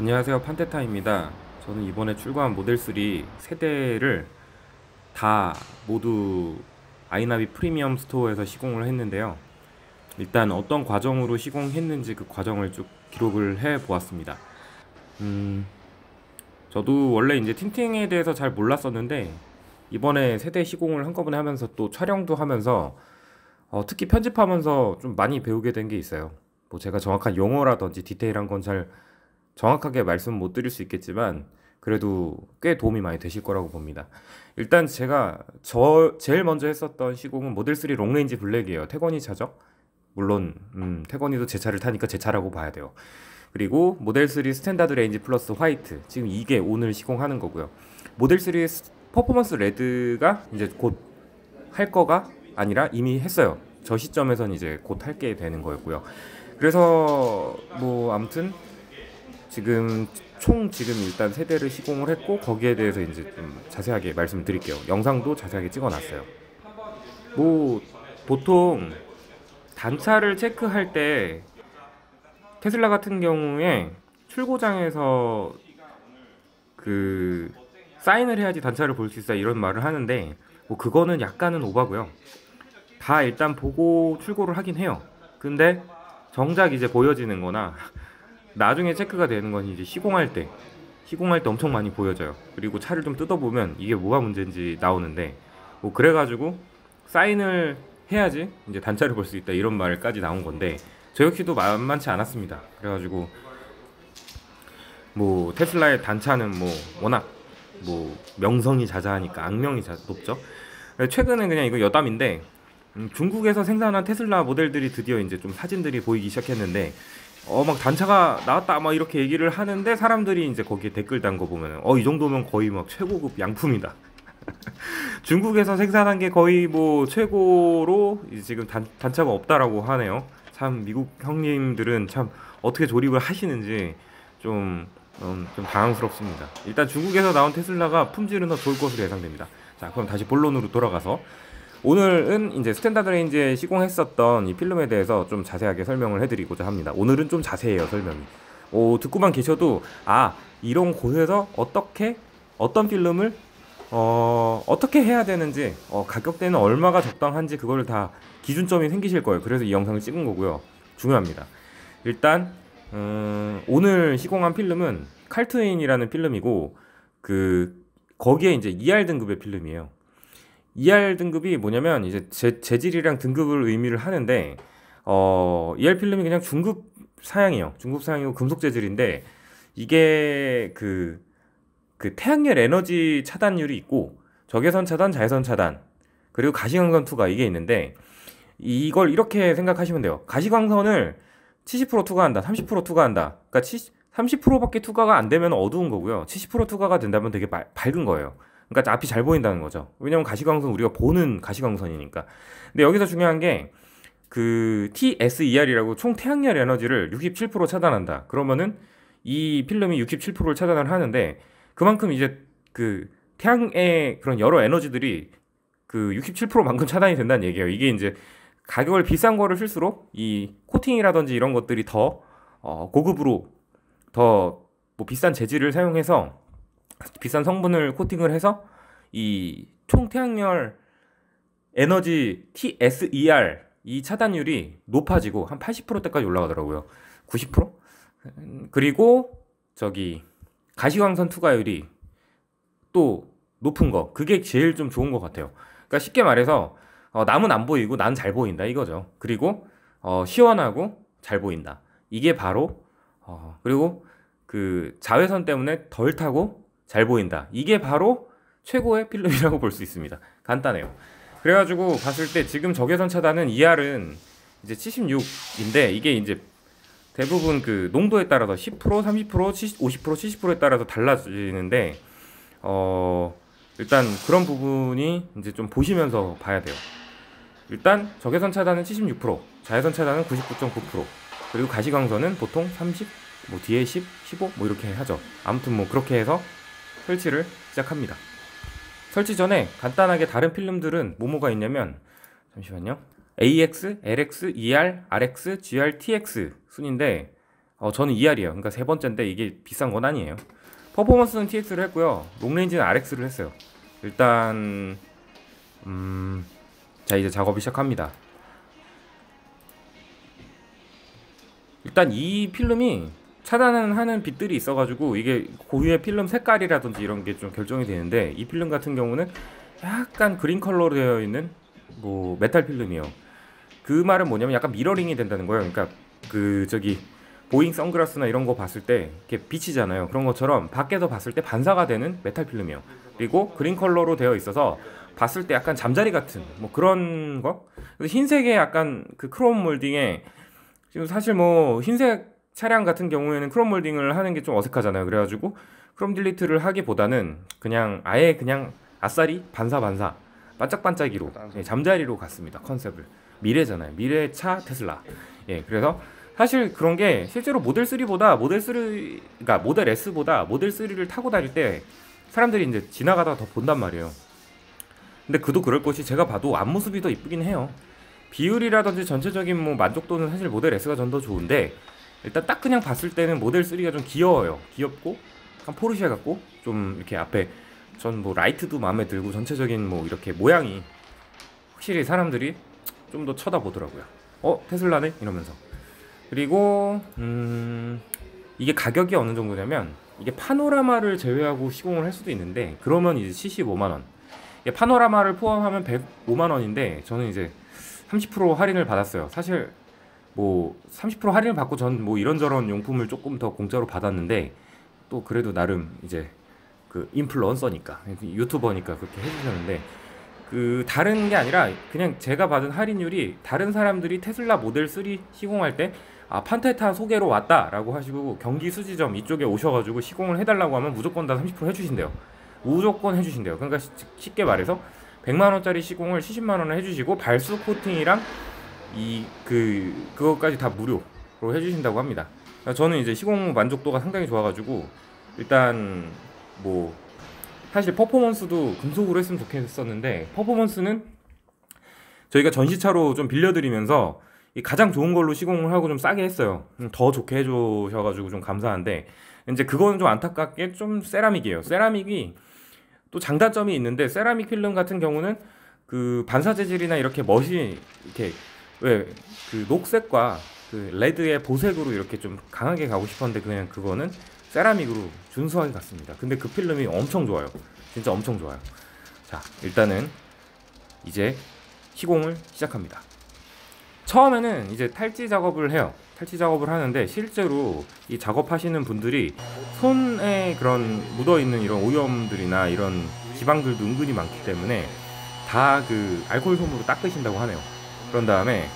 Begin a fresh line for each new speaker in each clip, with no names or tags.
안녕하세요, 판테타입니다. 저는 이번에 출고한 모델 3 세대를 다 모두 아이나비 프리미엄 스토어에서 시공을 했는데요. 일단 어떤 과정으로 시공했는지 그 과정을 쭉 기록을 해 보았습니다. 저도 원래 이제 틴팅에 대해서 잘 몰랐었는데 이번에 세대 시공을 한꺼번에 하면서 또 촬영도 하면서 특히 편집하면서 좀 많이 배우게 된 게 있어요. 뭐 제가 정확한 용어라든지 디테일한 건 잘 정확하게 말씀 못 드릴 수 있겠지만 그래도 꽤 도움이 많이 되실 거라고 봅니다. 일단 제가 제일 먼저 했었던 시공은 모델 3 롱레인지 블랙이에요. 태건이 차죠. 물론 태건이도 제 차를 타니까 제 차라고 봐야 돼요. 그리고 모델 3 스탠다드 레인지 플러스 화이트, 지금 이게 오늘 시공하는 거고요. 모델 3 퍼포먼스 레드가 이제 곧 할 거가 아니라 이미 했어요. 저 시점에선 이제 곧 할게 되는 거였고요. 그래서 뭐 아무튼 지금 일단 세대를 시공을 했고 거기에 대해서 이제 좀 자세하게 말씀을 드릴게요. 영상도 자세하게 찍어놨어요. 뭐 보통 단차를 체크할 때 테슬라 같은 경우에 출고장에서 그 사인을 해야지 단차를 볼 수 있어 이런 말을 하는데 뭐 그거는 약간은 오바고요. 다 일단 보고 출고를 하긴 해요. 근데 정작 이제 보여지는 거나 나중에 체크가 되는 건 이제 시공할 때 엄청 많이 보여져요. 그리고 차를 좀 뜯어보면 이게 뭐가 문제인지 나오는데 뭐 그래가지고 사인을 해야지 이제 단차를 볼 수 있다 이런 말까지 나온 건데 저 역시도 만만치 않았습니다. 그래가지고 뭐 테슬라의 단차는 뭐 워낙 뭐 명성이 자자하니까 악명이 높죠. 최근에 그냥 이거 여담인데 중국에서 생산한 테슬라 모델들이 드디어 이제 좀 사진들이 보이기 시작했는데 막 단차가 나왔다 막 이렇게 얘기를 하는데 사람들이 이제 거기에 댓글 단 거 보면 이 정도면 거의 막 최고급 양품이다. 중국에서 생산한 게 거의 뭐 최고로 지금 단차가 없다라고 하네요. 참 미국 형님들은 참 어떻게 조립을 하시는지 좀, 좀 당황스럽습니다. 일단 중국에서 나온 테슬라가 품질은 더 좋을 것으로 예상됩니다. 자, 그럼 다시 본론으로 돌아가서 오늘은 이제 스탠다드 레인지에 시공했었던 이 필름에 대해서 좀 자세하게 설명을 해드리고자 합니다. 오늘은 좀 자세해요, 설명이. 듣고만 계셔도 이런 곳에서 어떤 필름을 어떻게 해야 되는지 가격대는 얼마가 적당한지 그걸 다 기준점이 생기실 거예요. 그래서 이 영상을 찍은 거고요. 중요합니다. 일단 오늘 시공한 필름은 칼트윈이라는 필름이고 거기에 이제 ER 등급의 필름이에요. ER 등급이 뭐냐면 이제 재질이랑 등급을 의미를 하는데 ER 필름이 그냥 중급 사양이에요. 중급 사양이고 금속 재질인데 이게 그 태양열 에너지 차단율이 있고 적외선 차단, 자외선 차단 그리고 가시광선 투과 이게 있는데 이걸 이렇게 생각하시면 돼요. 가시광선을 70% 투과한다, 30% 투과한다. 그러니까 30%밖에 투과가 안 되면 어두운 거고요. 70% 투과가 된다면 되게 밝은 거예요. 그러니까 앞이 잘 보인다는 거죠. 왜냐면 가시광선 우리가 보는 가시광선이니까. 근데 여기서 중요한 게 TSER이라고 총 태양열 에너지를 67% 차단한다. 그러면은 이 필름이 67%를 차단을 하는데 그만큼 이제 태양의 그런 여러 에너지들이 67%만큼 차단이 된다는 얘기예요. 이게 이제 가격을 비싼 거를 쓸수록 이 코팅이라든지 이런 것들이 더 고급으로 더 뭐 비싼 재질을 사용해서 비싼 성분을 코팅을 해서 이 총 태양열 에너지 TSER 이 차단율이 높아지고 한 80%대까지 올라가더라고요. 90%? 그리고 가시광선 투과율이 또 높은 거 그게 제일 좀 좋은 것 같아요. 그러니까 쉽게 말해서 남은 안 보이고 난 잘 보인다 이거죠. 그리고 시원하고 잘 보인다. 이게 바로 그리고 자외선 때문에 덜 타고 잘 보인다. 이게 바로 최고의 필름이라고 볼 수 있습니다. 간단해요. 그래가지고 봤을 때 지금 적외선 차단은 ER은 이제 76인데 이게 이제 대부분 농도에 따라서 10%, 30%, 50%, 70%에 따라서 달라지는데 일단 그런 부분이 이제 좀 보시면서 봐야 돼요. 일단 적외선 차단은 76%, 자외선 차단은 99.9%, 그리고 가시광선은 보통 30, 뭐 뒤에 10, 15 뭐 이렇게 하죠. 아무튼 뭐 그렇게 해서 설치를 시작합니다. 설치 전에 간단하게 다른 필름들은 뭐가 있냐면 잠시만요. AX, LX, ER, RX, GR, TX 순인데 저는 2R이에요. 그러니까 세 번째인데 이게 비싼 건 아니에요. 퍼포먼스는 TX를 했고요. 롱레인지는 RX를 했어요. 일단 자, 이제 작업을 시작합니다. 일단 이 필름이 차단하는 빛들이 있어가지고 이게 고유의 필름 색깔이라든지 이런 게 좀 결정이 되는데, 이 필름 같은 경우는 약간 그린 컬러로 되어 있는 뭐 메탈 필름이에요. 그 말은 뭐냐면 약간 미러링이 된다는 거예요. 그러니까 그 저기 보잉 선글라스나 이런 거 봤을 때 이렇게 비치잖아요. 그런 것처럼 밖에서 봤을 때 반사가 되는 메탈 필름이에요. 그리고 그린 컬러로 되어 있어서 봤을 때 약간 잠자리 같은 뭐 그런 거. 그래서 흰색의 약간 그 크롬 몰딩에, 지금 사실 뭐 흰색 차량 같은 경우에는 크롬 몰딩을 하는 게 좀 어색하잖아요. 그래가지고 크롬 딜리트를 하기보다는 그냥 아예 그냥 아싸리 반사 반짝반짝이로, 예, 잠자리로 갔습니다. 컨셉을. 미래잖아요. 미래차 테슬라. 예, 그래서 사실 그런 게 실제로 모델 3보다 그러니까 모델 S보다 모델 3를 타고 다닐 때 사람들이 이제 지나가다가 더 본단 말이에요. 근데 그도 그럴 것이, 제가 봐도 앞모습이 더 이쁘긴 해요. 비율이라든지 전체적인 뭐 만족도는 사실 모델 S가 전 더 좋은데, 일단 딱 그냥 봤을 때는 모델 3가 좀 귀여워요. 귀엽고 약간 포르쉐 같고 좀 이렇게 앞에 전 뭐 라이트도 마음에 들고 전체적인 뭐 이렇게 모양이 확실히 사람들이 좀 더 쳐다보더라고요. 테슬라네? 이러면서. 그리고 이게 가격이 어느 정도냐면, 이게 파노라마를 제외하고 시공을 할 수도 있는데 그러면 이제 75만 원. 이게 파노라마를 포함하면 105만 원인데 저는 이제 30% 할인을 받았어요. 사실 뭐 30% 할인을 받고 전 뭐 이런저런 용품을 조금 더 공짜로 받았는데, 또 그래도 나름 이제 그 인플루언서니까 유튜버니까 그렇게 해주셨는데, 그 다른 게 아니라 그냥 제가 받은 할인율이 다른 사람들이 테슬라 모델 3 시공할 때 판테타 소개로 왔다라고 하시고 경기 수지점 이쪽에 오셔가지고 시공을 해달라고 하면 무조건 다 30% 해주신대요. 무조건 해주신대요. 그러니까 쉽게 말해서 100만 원짜리 시공을 70만 원에 해주시고 발수 코팅이랑 그것까지 다 무료로 해주신다고 합니다. 저는 이제 시공 만족도가 상당히 좋아가지고, 일단 뭐 사실 퍼포먼스도 금속으로 했으면 좋겠었는데, 퍼포먼스는 저희가 전시차로 좀 빌려드리면서 가장 좋은 걸로 시공을 하고 좀 싸게 했어요. 더 좋게 해주셔가지고 좀 감사한데, 이제 그거는 좀 안타깝게 좀 세라믹이에요. 세라믹이 또 장단점이 있는데, 세라믹 필름 같은 경우는 그 반사 재질이나 이렇게 멋이 이렇게 왜 그 녹색과 그 레드의 보색으로 이렇게 좀 강하게 가고 싶었는데 그냥 그거는 세라믹으로 준수하게 갔습니다. 근데 그 필름이 엄청 좋아요. 진짜 엄청 좋아요. 자, 일단은 이제 시공을 시작합니다. 처음에는 이제 탈지 작업을 해요. 탈지 작업을 하는데 실제로 이 작업하시는 분들이 손에 그런 묻어있는 이런 오염들이나 이런 지방들도 은근히 많기 때문에 다 그 알코올 솜으로 닦으신다고 하네요. 그런 다음에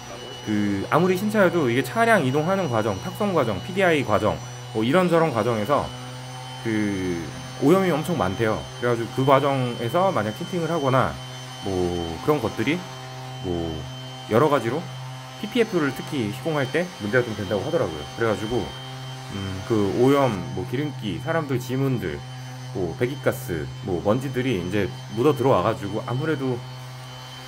그 아무리 신차여도 이게 차량 이동하는 과정, 탁송 과정, PDI 과정 뭐 이런저런 과정에서 그 오염이 엄청 많대요. 그래가지고 그 과정에서 만약 틴팅을 하거나 뭐 그런 것들이 뭐 여러 가지로 PPF를 특히 시공할 때 문제가 좀 된다고 하더라고요. 그래가지고 그 오염, 뭐 기름기, 사람들 지문들, 뭐 배기가스, 뭐 먼지들이 이제 묻어 들어와가지고 아무래도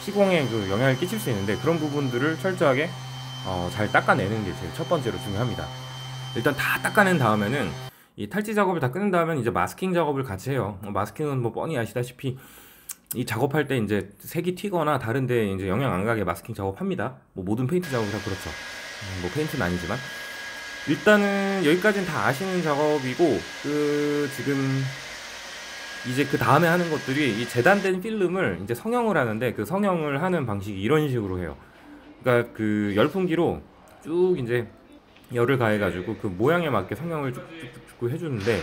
시공에 그 영향을 끼칠 수 있는데, 그런 부분들을 철저하게 잘 닦아내는 게 제일 첫 번째로 중요합니다. 일단 다 닦아낸 다음에는 이 탈지 작업을 다 끝낸 다음에 이제 마스킹 작업을 같이 해요. 마스킹은 뭐 뻔히 아시다시피 이 작업할 때 이제 색이 튀거나 다른데 이제 영향 안 가게 마스킹 작업합니다. 뭐 모든 페인트 작업이 다 그렇죠. 뭐 페인트는 아니지만 일단은 여기까지는 다 아시는 작업이고, 그 지금 이제 그 다음에 하는 것들이 이 재단된 필름을 이제 성형을 하는데, 그 성형을 하는 방식이 이런 식으로 해요. 그러니까 그 열풍기로 쭉 이제 열을 가해가지고 그 모양에 맞게 성형을 쭉쭉쭉 해주는데,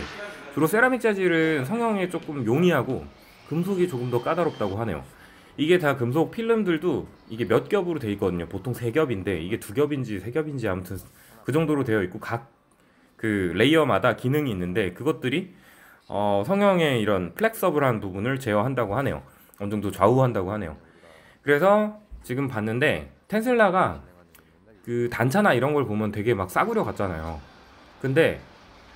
주로 세라믹 재질은 성형에 조금 용이하고 금속이 조금 더 까다롭다고 하네요. 이게 다 금속 필름들도 이게 몇 겹으로 돼 있거든요. 보통 3겹인데 이게 2겹인지 3겹인지 아무튼 그 정도로 되어 있고, 각 그 레이어마다 기능이 있는데 그것들이 성형의 이런 플렉서블한 부분을 제어한다고 하네요. 어느 정도 좌우한다고 하네요. 그래서 지금 봤는데 테슬라가 그 단차나 이런 걸 보면 되게 막 싸구려 같잖아요. 근데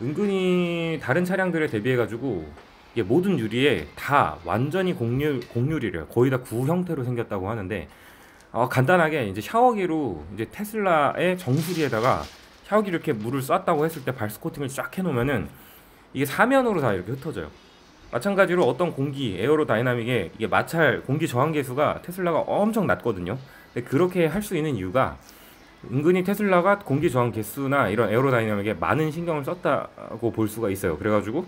은근히 다른 차량들에 대비해가지고 이게 모든 유리에 다 완전히 공률이래요. 거의 다 구 형태로 생겼다고 하는데, 간단하게 이제 샤워기로 이제 테슬라의 정수리에다가 샤워기 이렇게 물을 쐈다고 했을 때 발스 코팅을 쫙 해놓으면은 이게 사면으로 다 이렇게 흩어져요. 마찬가지로 어떤 공기 에어로 다이나믹에 이게 마찰 공기 저항 계수가 테슬라가 엄청 낮거든요. 근데 그렇게 할 수 있는 이유가 은근히 테슬라가 공기 저항 계수나 이런 에어로 다이나믹에 많은 신경을 썼다고 볼 수가 있어요. 그래가지고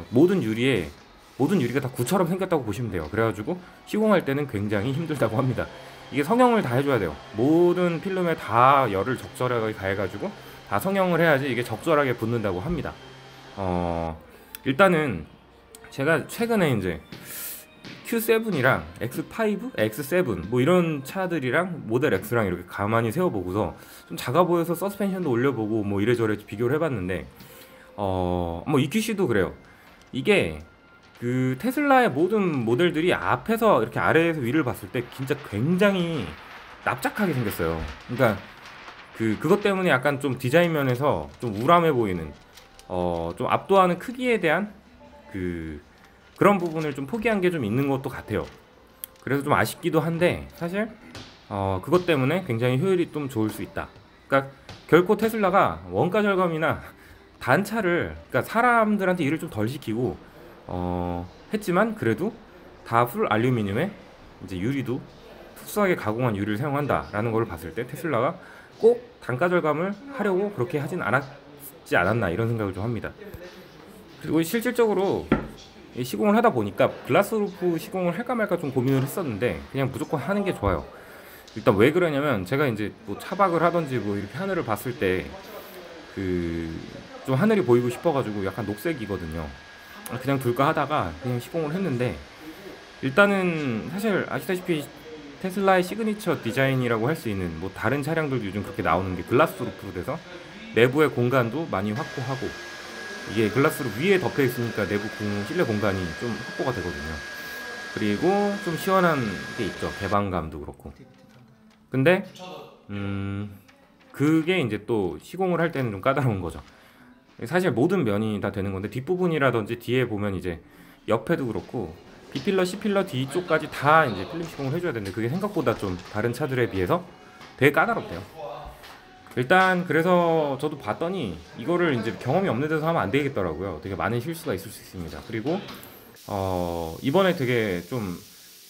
모든 유리가 다 구처럼 생겼다고 보시면 돼요. 그래가지고 시공할 때는 굉장히 힘들다고 합니다. 이게 성형을 다 해줘야 돼요. 모든 필름에 다 열을 적절하게 가해가지고 다 성형을 해야지 이게 적절하게 붙는다고 합니다. 일단은 제가 최근에 이제 Q7이랑 X5, X7 뭐 이런 차들이랑 모델 X랑 이렇게 가만히 세워보고서 좀 작아 보여서 서스펜션도 올려보고 뭐 이래저래 비교를 해봤는데 뭐 EQC도 그래요. 이게 그 테슬라의 모든 모델들이 앞에서 이렇게 아래에서 위를 봤을 때 진짜 굉장히 납작하게 생겼어요. 그러니까 그것 때문에 약간 좀 디자인 면에서 좀 우람해 보이는 좀 압도하는 크기에 대한 그런 부분을 좀 포기한 게 좀 있는 것도 같아요. 그래서 좀 아쉽기도 한데 사실 그것 때문에 굉장히 효율이 좀 좋을 수 있다. 그러니까 결코 테슬라가 원가 절감이나 단차를 그러니까 사람들한테 일을 좀 덜 시키고 했지만 그래도 다 풀 알루미늄에 이제 유리도 특수하게 가공한 유리를 사용한다라는 걸 봤을 때 테슬라가 꼭 단가 절감을 하려고 그렇게 하진 않았지 않았나 이런 생각을 좀 합니다. 그리고 실질적으로 시공을 하다 보니까 글라스루프 시공을 할까 말까 좀 고민을 했었는데 그냥 무조건 하는 게 좋아요. 일단 왜 그러냐면 제가 이제 뭐 차박을 하던지 뭐 이렇게 하늘을 봤을 때 좀 하늘이 보이고 싶어가지고 약간 녹색이거든요. 그냥 둘까 하다가 그냥 시공을 했는데 일단은 사실 아시다시피 테슬라의 시그니처 디자인이라고 할 수 있는 뭐 다른 차량들도 요즘 그렇게 나오는 게 글라스 루프로 돼서 내부의 공간도 많이 확보하고 이게 글라스로 위에 덮여 있으니까 내부 실내 공간이 좀 확보가 되거든요. 그리고 좀 시원한 게 있죠. 개방감도 그렇고. 근데 그게 이제 또 시공을 할 때는 좀 까다로운 거죠. 사실 모든 면이 다 되는 건데 뒷부분이라든지 뒤에 보면 이제 옆에도 그렇고 B필러, C필러 뒤쪽까지 다 이제 필름 시공을 해줘야 되는데 그게 생각보다 좀 다른 차들에 비해서 되게 까다롭대요. 일단 그래서 저도 봤더니 이거를 이제 경험이 없는 데서 하면 안 되겠더라고요. 되게 많은 실수가 있을 수 있습니다. 그리고 이번에 되게 좀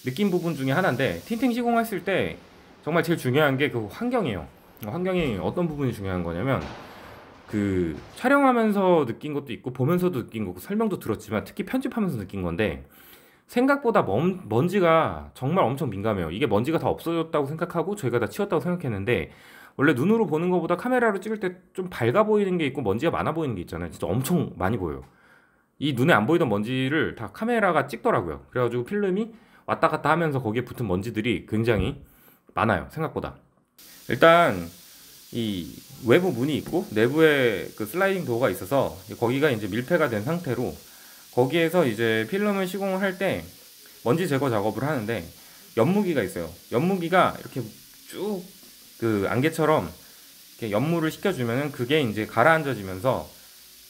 느낀 부분 중에 하나인데 틴팅 시공했을 때 정말 제일 중요한 게 그 환경이에요. 환경이 어떤 부분이 중요한 거냐면 촬영하면서 느낀 것도 있고 보면서도 느낀 거고 설명도 들었지만 특히 편집하면서 느낀 건데 생각보다 먼지가 정말 엄청 민감해요. 이게 먼지가 다 없어졌다고 생각하고 저희가 다 치웠다고 생각했는데 원래 눈으로 보는 것보다 카메라로 찍을 때 좀 밝아 보이는 게 있고 먼지가 많아 보이는 게 있잖아요. 진짜 엄청 많이 보여요. 이 눈에 안 보이던 먼지를 다 카메라가 찍더라고요. 그래가지고 필름이 왔다 갔다 하면서 거기에 붙은 먼지들이 굉장히 많아요. 생각보다. 일단 이 외부 문이 있고 내부에 그 슬라이딩 도어가 있어서 거기가 이제 밀폐가 된 상태로 거기에서 이제 필름을 시공을 할 때 먼지 제거 작업을 하는데 연무기가 있어요. 연무기가 이렇게 쭉 안개처럼 이렇게 연무를 시켜주면은 그게 이제 가라앉아지면서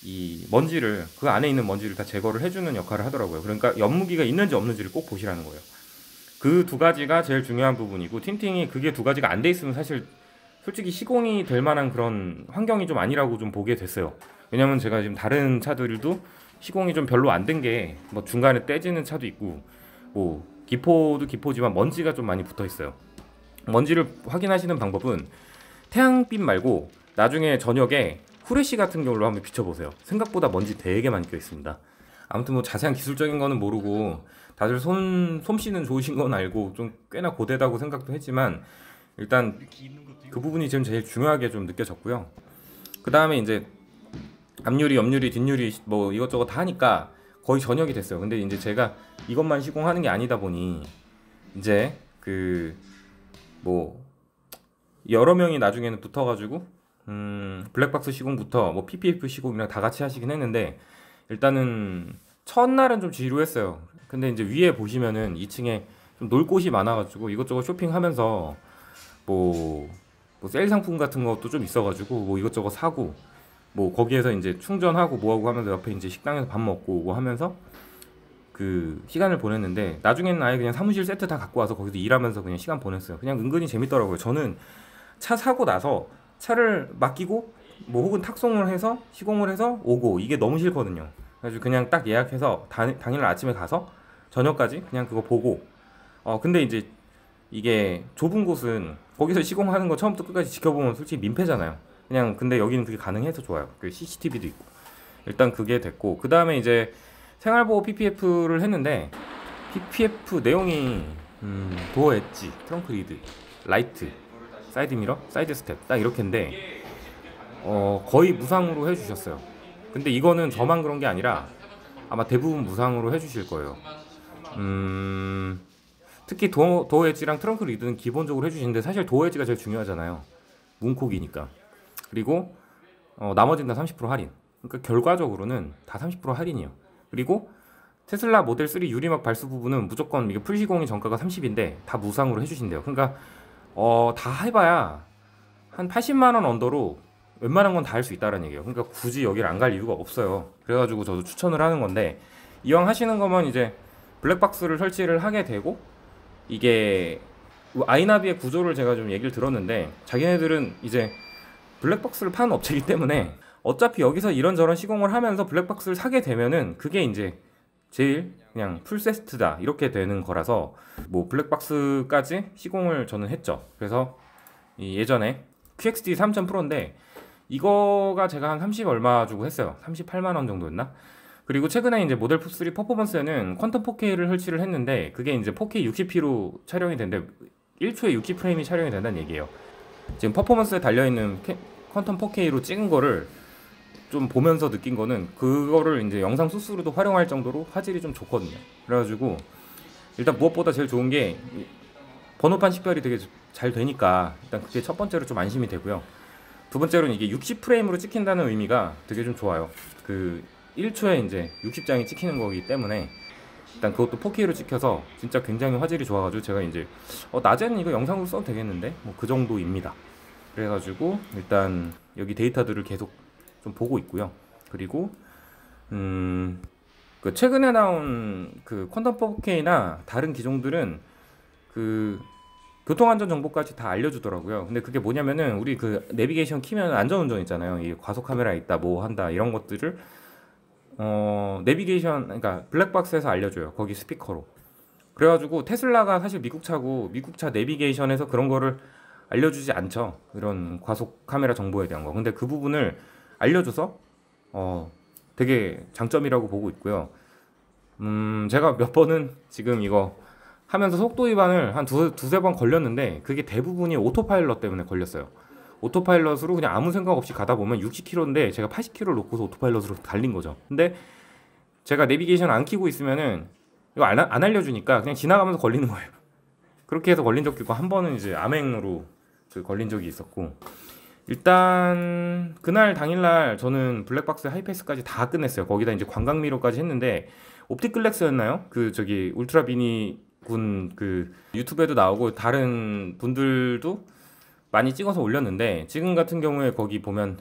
이 먼지를 그 안에 있는 먼지를 다 제거를 해주는 역할을 하더라고요. 그러니까 연무기가 있는지 없는지를 꼭 보시라는 거예요. 그 두 가지가 제일 중요한 부분이고 틴팅이 그게 두 가지가 안 돼 있으면 사실 솔직히 시공이 될 만한 그런 환경이 좀 아니라고 좀 보게 됐어요. 왜냐면 제가 지금 다른 차들도 시공이 좀 별로 안 된 게 뭐 중간에 떼지는 차도 있고 뭐 기포도 기포지만 먼지가 좀 많이 붙어 있어요. 먼지를 확인하시는 방법은 태양빛 말고 나중에 저녁에 후레쉬 같은 경우로 한번 비춰보세요. 생각보다 먼지 되게 많이 껴 있습니다. 아무튼 뭐 자세한 기술적인 거는 모르고 다들 솜씨는 좋으신 건 알고 좀 꽤나 고되다고 생각도 했지만 일단 그 부분이 지금 제일 중요하게 좀 느껴졌고요. 그 다음에 이제 앞유리, 옆유리, 뒷유리 뭐 이것저것 다 하니까 거의 저녁이 됐어요. 근데 이제 제가 이것만 시공하는 게 아니다 보니 이제 뭐 여러 명이 나중에는 붙어가지고 블랙박스 시공부터 뭐 PPF 시공이랑 다 같이 하시긴 했는데 일단은 첫날은 좀 지루했어요. 근데 이제 위에 보시면은 2층에 좀 놀 곳이 많아가지고 이것저것 쇼핑하면서 뭐 세일 상품 같은 것도 좀 있어가지고 뭐 이것저것 사고 뭐 거기에서 이제 충전하고 뭐하고 하면서 옆에 이제 식당에서 밥 먹고 오고 하면서 그 시간을 보냈는데 나중에는 아예 그냥 사무실 세트 다 갖고 와서 거기서 일하면서 그냥 시간 보냈어요. 그냥 은근히 재밌더라고요. 저는 차 사고 나서 차를 맡기고 뭐 혹은 탁송을 해서 시공을 해서 오고 이게 너무 싫거든요. 그래가지고 그냥 딱 예약해서 당일날 아침에 가서 저녁까지 그냥 그거 보고 근데 이제 이게 좁은 곳은 거기서 시공하는 거 처음부터 끝까지 지켜보면 솔직히 민폐잖아요. 그냥 근데 여기는 그게 가능해서 좋아요. 그 CCTV도 있고 일단 그게 됐고 그 다음에 이제 생활보호 PPF를 했는데 PPF 내용이 도어 엣지, 트렁크 리드, 라이트, 사이드 미러, 사이드 스텝 딱 이렇게인데 거의 무상으로 해주셨어요. 근데 이거는 저만 그런 게 아니라 아마 대부분 무상으로 해주실 거예요. 특히 도어 엣지랑 트렁크 리드는 기본적으로 해주시는데 사실 도어 엣지가 제일 중요하잖아요. 문콕이니까. 그리고 나머지는 다 30% 할인. 그러니까 결과적으로는 다 30% 할인이에요. 그리고 테슬라 모델 3 유리막 발수 부분은 무조건 이게 풀시공이 정가가 30인데 다 무상으로 해주신대요. 그러니까 다 해봐야 한 80만 원 언더로 웬만한 건 다 할 수 있다는 얘기예요. 그러니까 굳이 여기를 안 갈 이유가 없어요. 그래가지고 저도 추천을 하는 건데 이왕 하시는 거면 이제 블랙박스를 설치를 하게 되고 이게 아이나비의 구조를 제가 좀 얘기를 들었는데 자기네들은 이제 블랙박스를 파는 업체이기 때문에 어차피 여기서 이런저런 시공을 하면서 블랙박스를 사게 되면은 그게 이제 제일 그냥 풀세트다 이렇게 되는 거라서 뭐 블랙박스까지 시공을 저는 했죠. 그래서 예전에 QXD 3.0 프로인데 이거가 제가 한 30 얼마 주고 했어요. 38만 원 정도였나? 그리고 최근에 이제 모델 3 퍼포먼스에는 퀀텀 4K를 설치를 했는데 그게 이제 4K 60p로 촬영이 되는데 1초에 60프레임이 촬영이 된다는 얘기예요. 지금 퍼포먼스에 달려있는 퀀텀 4K로 찍은 거를 좀 보면서 느낀 거는 그거를 이제 영상 소스로도 활용할 정도로 화질이 좀 좋거든요. 그래가지고 일단 무엇보다 제일 좋은 게 번호판 식별이 되게 잘 되니까 일단 그게 첫 번째로 좀 안심이 되고요. 두 번째로는 이게 60프레임으로 찍힌다는 의미가 되게 좀 좋아요. 그 1초에 이제 60장이 찍히는 거기 때문에 일단 그것도 4K로 찍혀서 진짜 굉장히 화질이 좋아가지고 제가 이제 낮에는 이거 영상으로 써도 되겠는데 뭐 그 정도입니다. 그래가지고 일단 여기 데이터들을 계속 좀 보고 있고요. 그리고 그 최근에 나온 그 퀀텀 4K나 다른 기종들은 그 교통안전 정보까지 다 알려주더라고요. 근데 그게 뭐냐면은 우리 그 내비게이션 키면 안전운전 있잖아요. 이 과속 카메라 있다 뭐 한다 이런 것들을 내비게이션 그러니까 블랙박스에서 알려줘요. 거기 스피커로. 그래가지고 테슬라가 사실 미국 차고 미국 차 내비게이션에서 그런 거를 알려주지 않죠. 이런 과속 카메라 정보에 대한 거. 근데 그 부분을 알려줘서 되게 장점이라고 보고 있고요. 제가 몇 번은 지금 이거 하면서 속도 위반을 한 두세 번 걸렸는데 그게 대부분이 오토파일럿 때문에 걸렸어요. 오토파일럿으로 그냥 아무 생각 없이 가다 보면 60km인데 제가 80km 놓고서 오토파일럿으로 달린 거죠. 근데 제가 내비게이션 안 켜고 있으면은 이거 안 알려주니까 그냥 지나가면서 걸리는 거예요. 그렇게 해서 걸린 적도 있고 한 번은 이제 암행으로 걸린 적이 있었고 일단 그날 당일날 저는 블랙박스 하이패스까지 다 끝냈어요. 거기다 이제 광각 미러까지 했는데 옵틱 글래스였나요? 그 저기 울트라 비니 군 그 유튜브에도 나오고 다른 분들도 많이 찍어서 올렸는데 지금 같은 경우에 거기 보면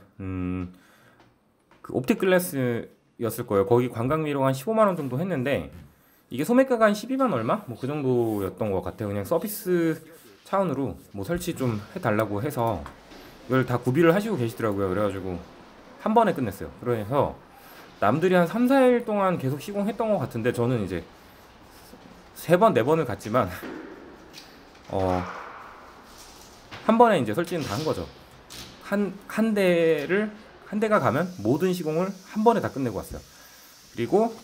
그 옵틱 글래스였을 거예요. 거기 광각 미러가 한 15만 원 정도 했는데 이게 소매가가 한 12만 얼마? 뭐 그 정도였던 것 같아요. 그냥 서비스 차원으로 뭐 설치 좀 해달라고 해서 이걸 다 구비를 하시고 계시더라고요. 그래가지고 한 번에 끝냈어요. 그래서 남들이 한 3, 4일 동안 계속 시공했던 것 같은데 저는 이제 3번, 4번을 갔지만 한 번에 이제 설치는 다 한 거죠. 한 대가 가면 모든 시공을 한 번에 다 끝내고 왔어요. 그리고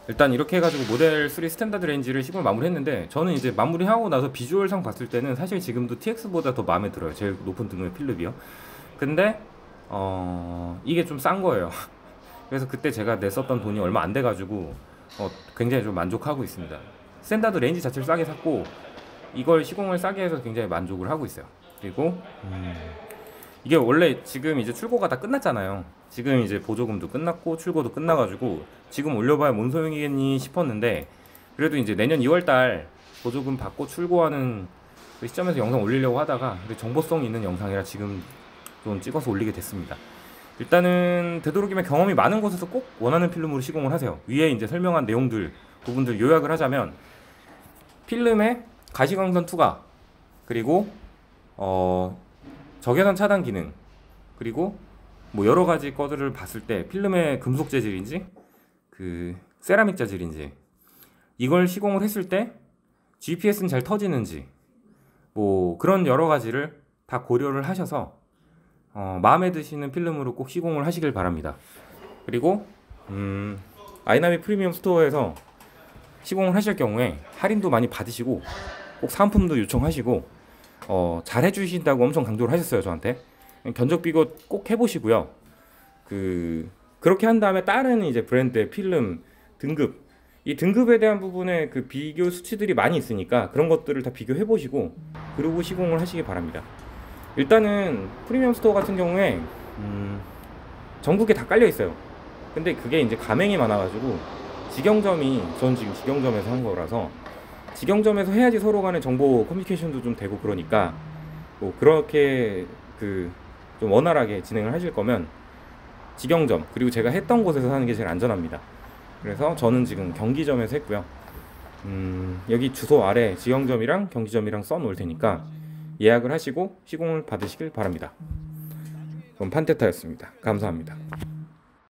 일단 이렇게 해가지고 모델 3 스탠다드 레인지를 시공을 마무리했는데 저는 이제 마무리하고 나서 비주얼상 봤을 때는 사실 지금도 TX보다 더 마음에 들어요. 제일 높은 등급의 필름이요. 근데 이게 좀 싼 거예요. 그래서 그때 제가 냈었던 돈이 얼마 안 돼가지고 굉장히 좀 만족하고 있습니다. 스탠다드 레인지 자체를 싸게 샀고 이걸 시공을 싸게 해서 굉장히 만족을 하고 있어요. 그리고 이게 원래 지금 이제 출고가 다 끝났잖아요. 지금 이제 보조금도 끝났고 출고도 끝나가지고 지금 올려봐야 뭔 소용이겠니 싶었는데 그래도 이제 내년 2월달 보조금 받고 출고하는 그 시점에서 영상 올리려고 하다가 정보성 있는 영상이라 지금 좀 찍어서 올리게 됐습니다. 일단은 되도록이면 경험이 많은 곳에서 꼭 원하는 필름으로 시공을 하세요. 위에 이제 설명한 내용들 부분들 요약을 하자면 필름에 가시광선 투과 그리고 적외선 차단 기능, 그리고 뭐 여러 가지 것들을 봤을 때 필름의 금속 재질인지 그 세라믹 재질인지 이걸 시공을 했을 때 GPS는 잘 터지는지 뭐 그런 여러 가지를 다 고려를 하셔서 마음에 드시는 필름으로 꼭 시공을 하시길 바랍니다. 그리고 아이나미 프리미엄 스토어에서 시공을 하실 경우에 할인도 많이 받으시고 꼭 사은품도 요청하시고 잘 해주신다고 엄청 강조를 하셨어요, 저한테. 견적 비교 꼭 해보시고요. 그렇게 한 다음에 다른 이제 브랜드의 필름 등급, 이 등급에 대한 부분에 그 비교 수치들이 많이 있으니까 그런 것들을 다 비교해 보시고 그러고 시공을 하시기 바랍니다. 일단은 프리미엄 스토어 같은 경우에 전국에 다 깔려 있어요. 근데 그게 이제 가맹이 많아가지고 직영점이, 전 지금 직영점에서 한 거라서 직영점에서 해야지 서로 간의 정보 커뮤니케이션도 좀 되고, 그러니까 뭐 그렇게 좀 원활하게 진행을 하실 거면 직영점, 그리고 제가 했던 곳에서 하는 게 제일 안전합니다. 그래서 저는 지금 경기점에서 했고요. 여기 주소 아래 직영점이랑 경기점이랑 써 놓을 테니까 예약을 하시고 시공을 받으시길 바랍니다. 그럼 판테타였습니다. 감사합니다.